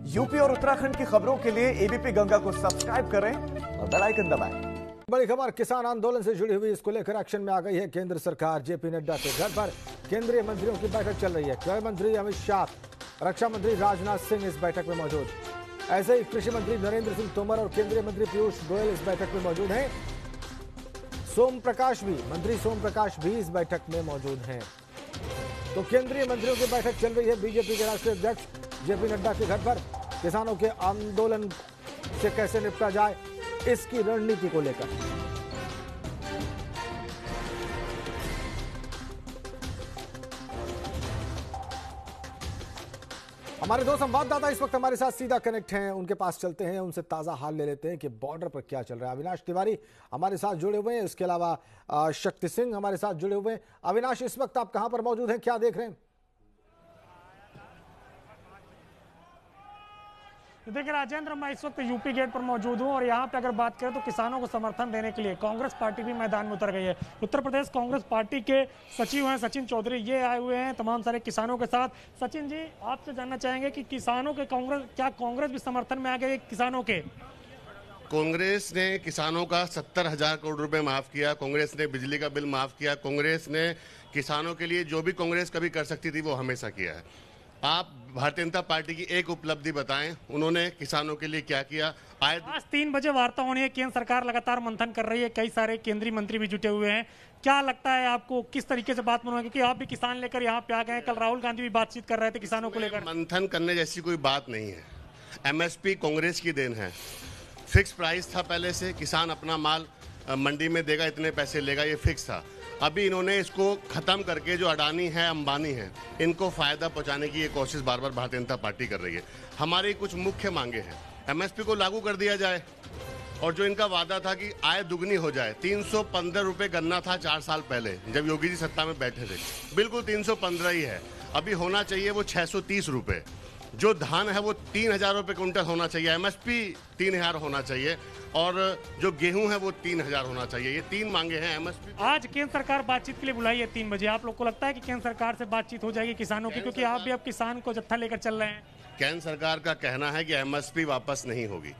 UP और उत्तराखंड की खबरों के लिए एबीपी गंगा को सब्सक्राइब करें और बेल आइकन दबाएं। बड़ी खबर, किसान आंदोलन से जुड़ी हुई इसको लेकर एक्शन में आ गई है केंद्र सरकार। जेपी नड्डा के घर पर केंद्रीय मंत्रियों की बैठक चल रही है। गृह मंत्री अमित शाह, रक्षा मंत्री राजनाथ सिंह इस बैठक में मौजूद। ऐसे ही कृषि मंत्री नरेंद्र सिंह तोमर और केंद्रीय मंत्री पीयूष गोयल इस बैठक में मौजूद हैं। मंत्री सोम प्रकाश भी इस बैठक में मौजूद हैं। तो केंद्रीय मंत्रियों की बैठक चल रही है बीजेपी के राष्ट्रीय अध्यक्ष जेपी नड्डा के घर पर। किसानों के आंदोलन से कैसे निपटा जाए, इसकी रणनीति को लेकर। हमारे दो संवाददाता इस वक्त हमारे साथ सीधा कनेक्ट हैं, उनके पास चलते हैं, उनसे ताजा हाल ले लेते हैं कि बॉर्डर पर क्या चल रहा है। अविनाश तिवारी हमारे साथ जुड़े हुए हैं, इसके अलावा शक्ति सिंह हमारे साथ जुड़े हुए हैं। अविनाश, इस वक्त आप कहां पर मौजूद हैं, क्या देख रहे हैं? देखिए राजेंद्र, मैं इस वक्त यूपी गेट पर मौजूद हूं और यहां पे अगर बात करें तो किसानों को समर्थन देने के लिए कांग्रेस पार्टी भी मैदान में उतर गई है। उत्तर प्रदेश कांग्रेस पार्टी के सचिव हैं सचिन चौधरी, ये आए हुए हैं तमाम सारे किसानों के साथ। सचिन जी, आपसे जानना चाहेंगे कि किसानों के कांग्रेस भी समर्थन में आ गई किसानों के? कांग्रेस ने किसानों का 70,000 करोड़ रुपए माफ किया, कांग्रेस ने बिजली का बिल माफ किया, कांग्रेस ने किसानों के लिए जो भी कांग्रेस कभी कर सकती थी वो हमेशा किया है। आप भारतीय जनता पार्टी की एक उपलब्धि बताएं, उन्होंने किसानों के लिए क्या किया? आज 3 बजे वार्ता होनी है, केंद्र सरकार लगातार मंथन कर रही है, कई सारे केंद्रीय मंत्री भी जुटे हुए हैं। क्या लगता है आपको, किस तरीके से बात मनोगे? क्योंकि आप भी किसान लेकर यहाँ पे आ गए, कल राहुल गांधी भी बातचीत कर रहे थे किसानों को लेकर। मंथन करने जैसी कोई बात नहीं है। एमएसपी कांग्रेस की देन है। फिक्स प्राइस था पहले से, किसान अपना माल मंडी में देगा, इतने पैसे लेगा, ये फिक्स था। अभी इन्होंने इसको खत्म करके जो अडानी है, अंबानी है, इनको फायदा पहुंचाने की ये कोशिश बार बार भारतीय जनता पार्टी कर रही है। हमारी कुछ मुख्य मांगे हैं, एमएसपी को लागू कर दिया जाए और जो इनका वादा था कि आय दुगनी हो जाए। 315 रुपए गन्ना था 4 साल पहले जब योगी जी सत्ता में बैठे थे, बिल्कुल 315 ही है। अभी होना चाहिए वो 630 रुपए। जो धान है वो 3,000 रुपए क्विंटल होना चाहिए, एमएसपी 3,000 होना चाहिए और जो गेहूं है वो 3,000 होना चाहिए। ये 3 मांगे हैं एमएसपी। आज केंद्र सरकार बातचीत के लिए बुलाई है 3 बजे। आप लोग को लगता है कि केंद्र सरकार से बातचीत हो जाएगी किसानों की, क्योंकि आप भी अब किसान को जत्था लेकर चल रहे हैं? केंद्र सरकार का कहना है कि एमएसपी वापस नहीं होगी,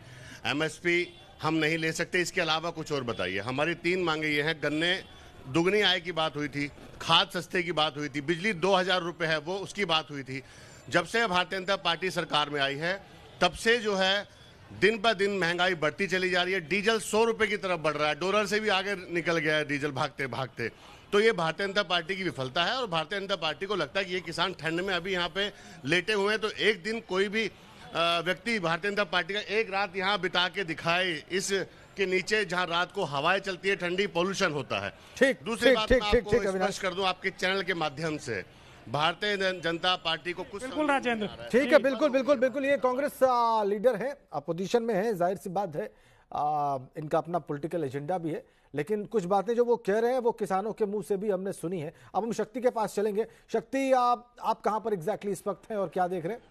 एमएसपी हम नहीं ले सकते। इसके अलावा कुछ और बताइए। हमारी 3 मांगे ये हैं, गन्ने दुगनी आय की बात हुई थी, खाद सस्ते की बात हुई थी, बिजली 2,000 रुपए है वो उसकी बात हुई थी। जब से भारतीय जनता पार्टी सरकार में आई है तब से जो है दिन ब दिन महंगाई बढ़ती चली जा रही है। डीजल 100 रुपए की तरफ बढ़ रहा है, डॉलर से भी आगे निकल गया है डीजल भागते भागते। तो ये भारतीय जनता पार्टी की विफलता है और भारतीय जनता पार्टी को लगता है कि ये किसान ठंड में अभी यहाँ पे लेटे हुए हैं, तो एक दिन कोई भी व्यक्ति भारतीय जनता पार्टी का एक रात यहाँ बिता के दिखाए, इस के नीचे जहाँ रात को हवाएं चलती है, ठंडी, पोल्यूशन होता है। दूसरी बात मैं आपको स्पष्ट कर दूं आपके चैनल के माध्यम से, भारतीय जनता पार्टी को कुछ बिल्कुल राजेंद्र, ठीक है, बिल्कुल ये कांग्रेस लीडर है, अपोजिशन में है, जाहिर सी बात है, इनका अपना पॉलिटिकल एजेंडा भी है, लेकिन कुछ बातें जो वो कह रहे हैं वो किसानों के मुंह से भी हमने सुनी है। अब हम शक्ति के पास चलेंगे। शक्ति, आप कहां पर एग्जैक्टली इस वक्त हैं और क्या देख रहे हैं?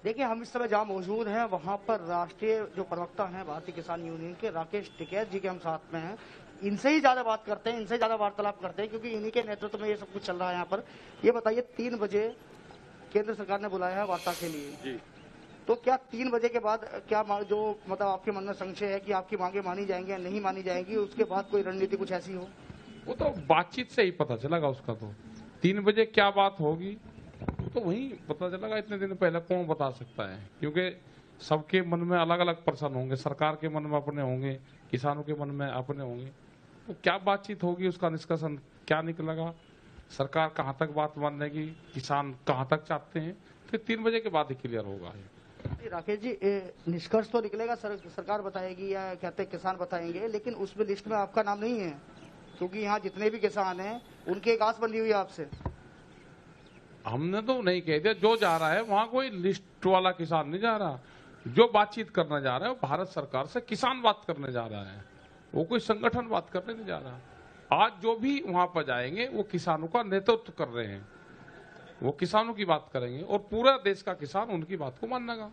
देखिए, हम इस समय जहां मौजूद हैं वहां पर राष्ट्रीय जो प्रवक्ता हैं भारतीय किसान यूनियन के, राकेश टिकैत जी के हम साथ में हैं। इनसे ही ज्यादा बात करते हैं, इनसे ज्यादा वार्तालाप करते हैं, क्योंकि इन्हीं के नेतृत्व में ये सब कुछ चल रहा है यहाँ पर। ये बताइए, 3 बजे केंद्र सरकार ने बुलाया है वार्ता के लिए जी, तो क्या 3 बजे के बाद क्या जो मतलब आपके मन में संशय है कि आपकी मांगे मानी जाएंगी या नहीं मानी जाएंगी, उसके बाद कोई रणनीति कुछ ऐसी हो? वो तो बातचीत से ही पता चलेगा उसका। तो 3 बजे क्या बात होगी तो वही पता चलेगा। इतने दिन पहले कौन बता सकता है, क्योंकि सबके मन में अलग अलग प्रश्न होंगे, सरकार के मन में अपने होंगे, किसानों के मन में अपने होंगे। तो क्या बातचीत होगी, उसका निष्कर्षण क्या निकलेगा, सरकार कहां तक बात मानेगी, किसान कहां तक चाहते हैं, फिर 3 बजे के बाद ही क्लियर होगा। राकेश जी, निष्कर्ष तो निकलेगा, सरकार बताएगी या कहते किसान बताएंगे, लेकिन उसमें लिस्ट में आपका नाम नहीं है, क्योंकि यहाँ जितने भी किसान हैं उनकी एक आस बंधी हुई है आपसे। हमने तो नहीं कह दिया, जो जा रहा है वहां कोई लिस्ट वाला किसान नहीं जा रहा। जो बातचीत करने जा रहा है वो भारत सरकार से किसान बात करने जा रहा है, वो कोई संगठन बात करने नहीं जा रहा। आज जो भी वहां पर जाएंगे वो किसानों का नेतृत्व कर रहे हैं, वो किसानों की बात करेंगे और पूरा देश का किसान उनकी बात को मानेगा।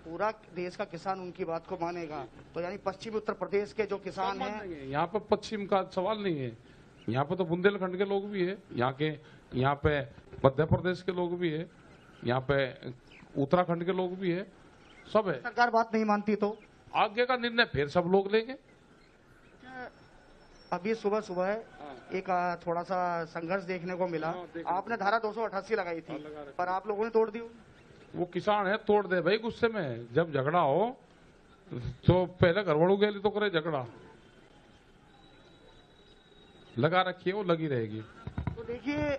पूरा देश का किसान उनकी बात को मानेगा, तो यानी पश्चिमी उत्तर प्रदेश के जो किसान हैं, यहाँ पर पश्चिम का सवाल नहीं है, यहाँ पे तो बुंदेलखंड के लोग भी है, यहाँ पे मध्य प्रदेश के लोग भी है, यहाँ पे उत्तराखंड के लोग भी है, सब है। सरकार बात नहीं मानती तो आगे का निर्णय फिर सब लोग लेंगे। अभी सुबह सुबह एक थोड़ा सा संघर्ष देखने को मिला। आपने धारा 288 लगाई थी, पर आप लोगों ने तोड़ दी। वो किसान है, तोड़ दे भाई गुस्से में। जब झगड़ा हो तो पहले गड़बड़ू गैली तो करे, झगड़ा लगा रखी है, वो लगी रहेगी। तो देखिए,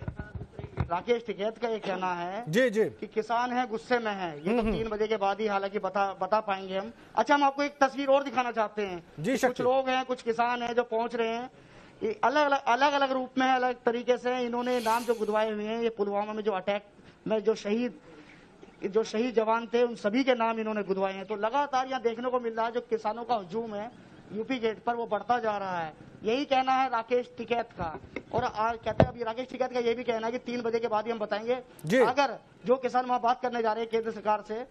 राकेश टिकैत का ये कहना है जी जी कि किसान है, गुस्से में है। ये तो 3 बजे के बाद ही हालांकि बता पाएंगे हम। अच्छा, हम आपको एक तस्वीर और दिखाना चाहते हैं। जी, कुछ लोग हैं, कुछ किसान हैं जो पहुंच रहे हैं। ये अलग अलग रूप में, अलग तरीके से इन्होंने नाम जो गुदवाए हुए हैं। ये पुलवामा में जो अटैक में जो शहीद जवान थे, उन सभी के नाम इन्होंने गुदवाए हैं। तो लगातार यहाँ देखने को मिल रहा है जो किसानों का हुजूम है यूपी गेट पर, वो बढ़ता जा रहा है। यही कहना है राकेश टिकैत का। और कहते हैं अभी राकेश टिकैत का ये भी कहना है कि 3 बजे के बाद ही हम बताएंगे। अगर जो किसान वहां बात करने जा रहे हैं केंद्र सरकार से,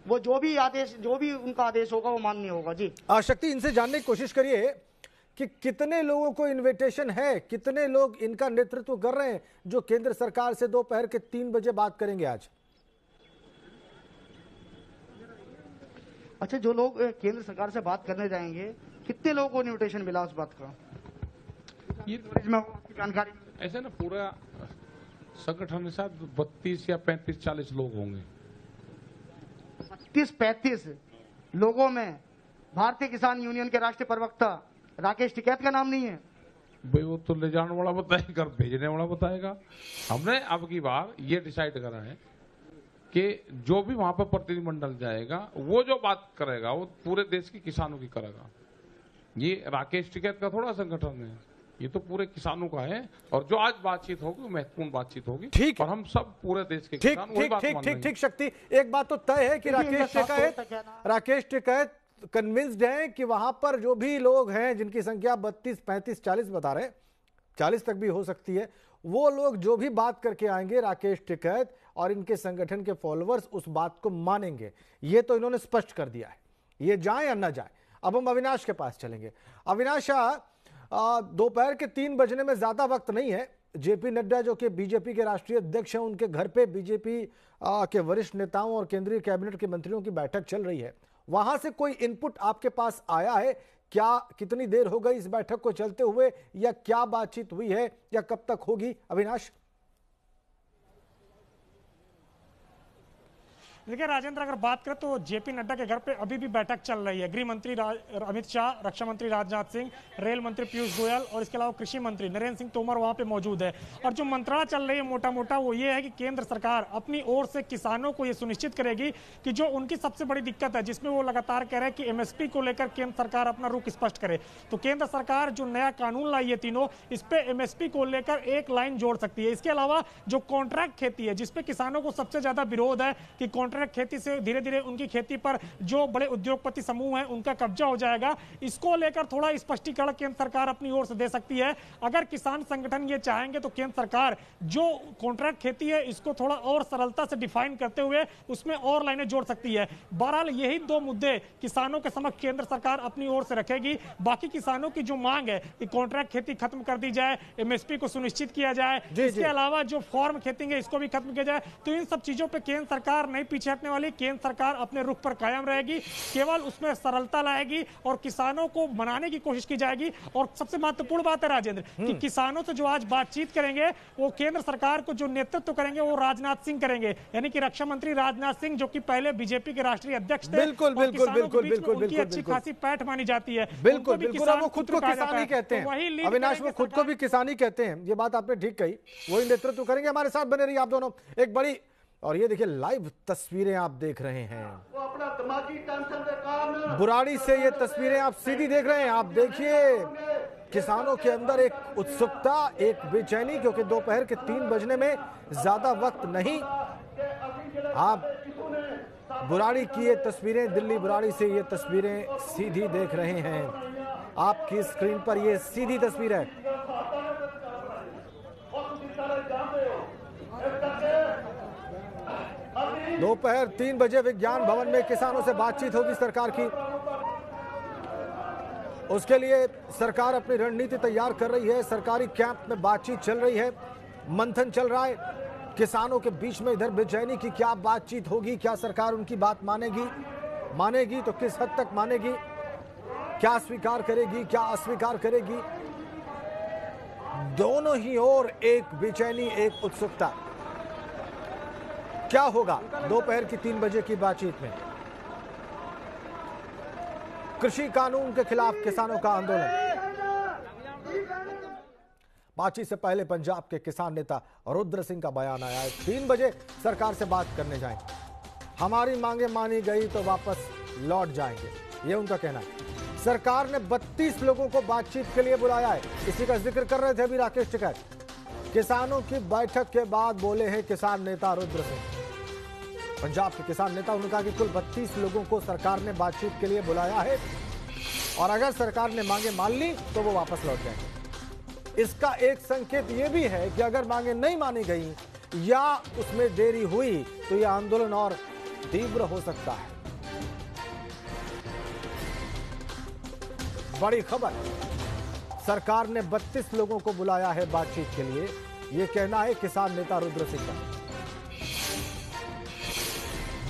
वो जो भी उनका आदेश होगा वो मान्य होगा। जी शक्ति, इनसे जानने की कोशिश करिए कि कितने लोगों को इनविटेशन है, कितने लोग इनका नेतृत्व कर रहे हैं जो केंद्र सरकार से दोपहर के 3 बजे बात करेंगे आज। अच्छा, जो लोग केंद्र सरकार से बात करने जाएंगे, कितने लोगों को इन्विटेशन मिला उस बात का? ये जानकारी ऐसे ना पूरा संगठन के साथ 32 या 35-40 लोग होंगे। 32-35 लोगों में भारतीय किसान यूनियन के राष्ट्रीय प्रवक्ता राकेश टिकैत का नाम नहीं है? भाई वो तो ले जाने वाला बताएगा, भेजने वाला बताएगा। हमने अब की बार ये डिसाइड करा है कि जो भी वहां पर प्रतिनिधिमंडल जाएगा, वो जो बात करेगा वो पूरे देश के किसानों की करेगा। ये राकेश टिकैत का थोड़ा संगठन है, ये तो पूरे किसानों का है। और जो आज बातचीत होगी महत्वपूर्ण बातचीत होगी। ठीक, और हम सब पूरे देश के किसान वही बात मान लेंगे। ठीक शक्ति, एक बात तो तय है कि राकेश टिकैत कन्विंस्ड हैं कि वहां पर जो भी लोग हैं जिनकी संख्या 32, 35, 40 बता रहे, 40 तक भी हो सकती है, वो लोग जो भी बात करके आएंगे, राकेश टिकैत और इनके संगठन के फॉलोअर्स उस बात को मानेंगे। ये तो इन्होंने स्पष्ट कर दिया है, ये जाए या ना जाए। अब हम अविनाश के पास चलेंगे। अविनाश, दोपहर के 3 बजने में ज्यादा वक्त नहीं है। जेपी नड्डा जो कि बीजेपी के राष्ट्रीय अध्यक्ष हैं, उनके घर पे बीजेपी के वरिष्ठ नेताओं और केंद्रीय कैबिनेट के मंत्रियों की बैठक चल रही है। वहां से कोई इनपुट आपके पास आया है क्या? कितनी देर हो गई इस बैठक को चलते हुए, या क्या बातचीत हुई है, या कब तक होगी? अविनाश। देखिए राजेंद्र, अगर बात करें तो जेपी नड्डा के घर पे अभी भी बैठक चल रही है। गृह मंत्री अमित शाह, रक्षा मंत्री राजनाथ सिंह, रेल मंत्री पीयूष गोयल और इसके अलावा कृषि मंत्री नरेंद्र सिंह तोमर वहां पे मौजूद है। और जो मंत्रणा चल रही है मोटा मोटा वो ये है कि केंद्र सरकार अपनी ओर से किसानों को ये सुनिश्चित करेगी कि जो उनकी सबसे बड़ी दिक्कत है, जिसमें वो लगातार कह रहे हैं कि एमएसपी को लेकर केंद्र सरकार अपना रुख स्पष्ट करे, तो केंद्र सरकार जो नया कानून लाई है तीनों, इस पे एमएसपी को लेकर एक लाइन जोड़ सकती है। इसके अलावा जो कॉन्ट्रैक्ट खेती है, जिसपे किसानों को सबसे ज्यादा विरोध है कि कॉन्ट्रैक्ट खेती से धीरे धीरे उनकी खेती पर जो बड़े उद्योगपति समूह हैं उनका कब्जा हो जाएगा, इसको लेकर थोड़ा स्पष्टीकरण केंद्र सरकार अपनी ओर से दे सकती है। अगर किसान संगठन ये चाहेंगे तो केंद्र सरकार जो कॉन्ट्रैक्ट खेती है इसको थोड़ा और सरलता से डिफाइन करते हुए उसमें और लाइनें जोड़ सकती है। बहरहाल यही 2 मुद्दे किसानों के समक्ष केंद्र सरकार अपनी ओर से रखेगी। बाकी किसानों की जो मांग है कि कॉन्ट्रैक्ट खेती खत्म कर दी जाए, एमएसपी को सुनिश्चित किया जाए, इसके अलावा जो फॉर्म खेती है इसको भी खत्म किया जाए, तो इन सब चीजों पर केंद्र सरकार नहीं पीछे हटने वाली। केंद्र सरकार अपने रुख पर कायम रहेगी, केवल उसमें सरलता लाएगी और किसानों को मनाने की कोशिश की जाएगी। और सबसे महत्वपूर्ण बात है राजेंद्र कि किसानों से जो आज बातचीत करेंगे वो केंद्र सरकार को जो नेतृत्व करेंगे वो राजनाथ सिंह करेंगे, यानी कि रक्षा मंत्री राजनाथ सिंह, जो कि पहले बीजेपी के राष्ट्रीय अध्यक्ष थे। बिल्कुल बिल्कुल बिल्कुल बिल्कुल बिल्कुल अच्छी खासी पैठ मानी जाती है। बिल्कुल बिल्कुल, वो खुद को किसान ही कहते हैं। अविनाश, वो खुद को भी किसान ही कहते हैं। ये बात आपने ठीक कही, वही नेतृत्व करेंगे। हमारे साथ बने रहिए आप दोनों। एक बड़ी, और ये देखिए लाइव तस्वीरें आप देख रहे हैं, बुराड़ी से ये तस्वीरें आप सीधी देख रहे हैं। आप देखिए किसानों के अंदर एक उत्सुकता, एक बेचैनी, क्योंकि दोपहर के 3 बजने में ज्यादा वक्त नहीं। आप बुराड़ी की ये तस्वीरें, दिल्ली बुराड़ी से ये तस्वीरें सीधी देख रहे हैं। आपकी स्क्रीन पर ये सीधी तस्वीर है। दोपहर 3 बजे विज्ञान भवन में किसानों से बातचीत होगी सरकार की। उसके लिए सरकार अपनी रणनीति तैयार कर रही है। सरकारी कैंप में बातचीत चल रही है, मंथन चल रहा है। किसानों के बीच में इधर बेचैनी की क्या बातचीत होगी, क्या सरकार उनकी बात मानेगी तो किस हद तक मानेगी, क्या स्वीकार करेगी, क्या अस्वीकार करेगी। दोनों ही ओर एक बेचैनी, एक उत्सुकता। क्या होगा दोपहर की 3 बजे की बातचीत में? कृषि कानून के खिलाफ किसानों का आंदोलन। बातचीत से पहले पंजाब के किसान नेता रुद्र सिंह का बयान आया है। 3 बजे सरकार से बात करने जाएंगे, हमारी मांगे मानी गई तो वापस लौट जाएंगे, ये उनका कहना है। सरकार ने 32 लोगों को बातचीत के लिए बुलाया है। इसी का जिक्र कर रहे थे अभी राकेश टिकैत। किसानों की बैठक के बाद बोले हैं किसान नेता रुद्र सिंह, पंजाब के किसान नेता। उन्होंने कहा कि कुल 32 लोगों को सरकार ने बातचीत के लिए बुलाया है और अगर सरकार ने मांगे मान ली तो वो वापस लौट जाएंगे। इसका एक संकेत ये भी है कि अगर मांगे नहीं मानी गई या उसमें देरी हुई तो यह आंदोलन और तीव्र हो सकता है। बड़ी खबर, सरकार ने 32 लोगों को बुलाया है बातचीत के लिए, यह कहना है किसान नेता रुद्र सिंह का।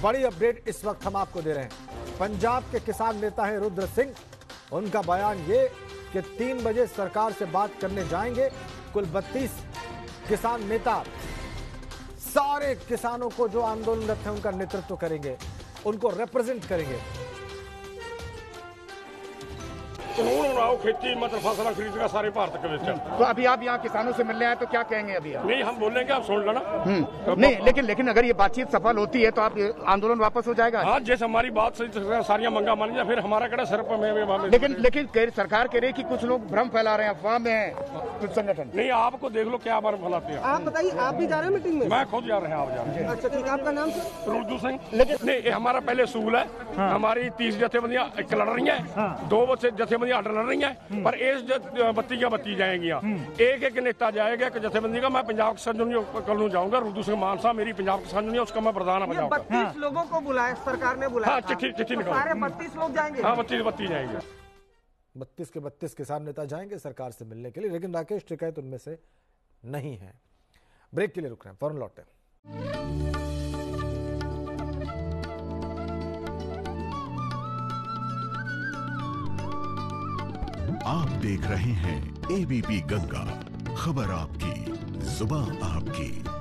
बड़ी अपडेट इस वक्त हम आपको दे रहे हैं। पंजाब के किसान नेता हैं रुद्र सिंह। उनका बयान ये कि 3 बजे सरकार से बात करने जाएंगे। कुल 32 किसान नेता सारे किसानों को जो आंदोलनरत हैं उनका नेतृत्व करेंगे, उनको रिप्रेजेंट करेंगे। कानून बनाओ, खेती मतलब फसल खरीदेगा सारे भारत के विच। तो अभी आप यहाँ किसानों से मिलने आए तो क्या कहेंगे अभी आप? नहीं, हम बोलेंगे, आप सुन लेना। नहीं, लेकिन अगर ये बातचीत सफल होती है तो आप आंदोलन वापस हो जाएगा? हाँ, जैसे हमारी बात सारियां मंगा मान लिया, फिर हमारा कड़ा सिर पर। लेकिन सरकार कह रही कि कुछ लोग भ्रम फैला रहे हैं, अफवाह में है कुछ संगठन। नहीं, आपको देख लो क्या भ्रम फैलाते हैं। आप बताइए, आप भी जा रहे हैं मीटिंग में? मैं खुद जा रहे हैं, आप जा रहे हैं। अच्छा ठीक है, आपका नाम? रुद्र सिंह। लेकिन नहीं, हमारा पहले सूल है। हमारी 30 जथेबंदियां एक लड़ रही है, 2 जथेबंदियां लड़ रही है, पर इस बत्ती जाएंगी। एक नेता जाएगा, एक जथेबंदी का। मैं पंजाब किसान यूनियन कल जाऊंगा। रुद्र सिंह मानसा मेरी पंजाब किसान यूनियन, उसका मैं प्रधान है पंजाब का। 32 लोगों को बुलाया, सरकार ने बुलाया। हाँ, चिट्ठी निकालो। सारे 32 लोग जाएंगे? हाँ, 32 जाएंगे। 32 के 32 किसान नेता जाएंगे सरकार से मिलने के लिए, लेकिन राकेश टिकैत उनमें से नहीं है। ब्रेक के लिए रुक रहे हैं, फौरन लौटते हैं। आप देख रहे हैं एबीपी गंगा, खबर आपकी, जुबान आपकी।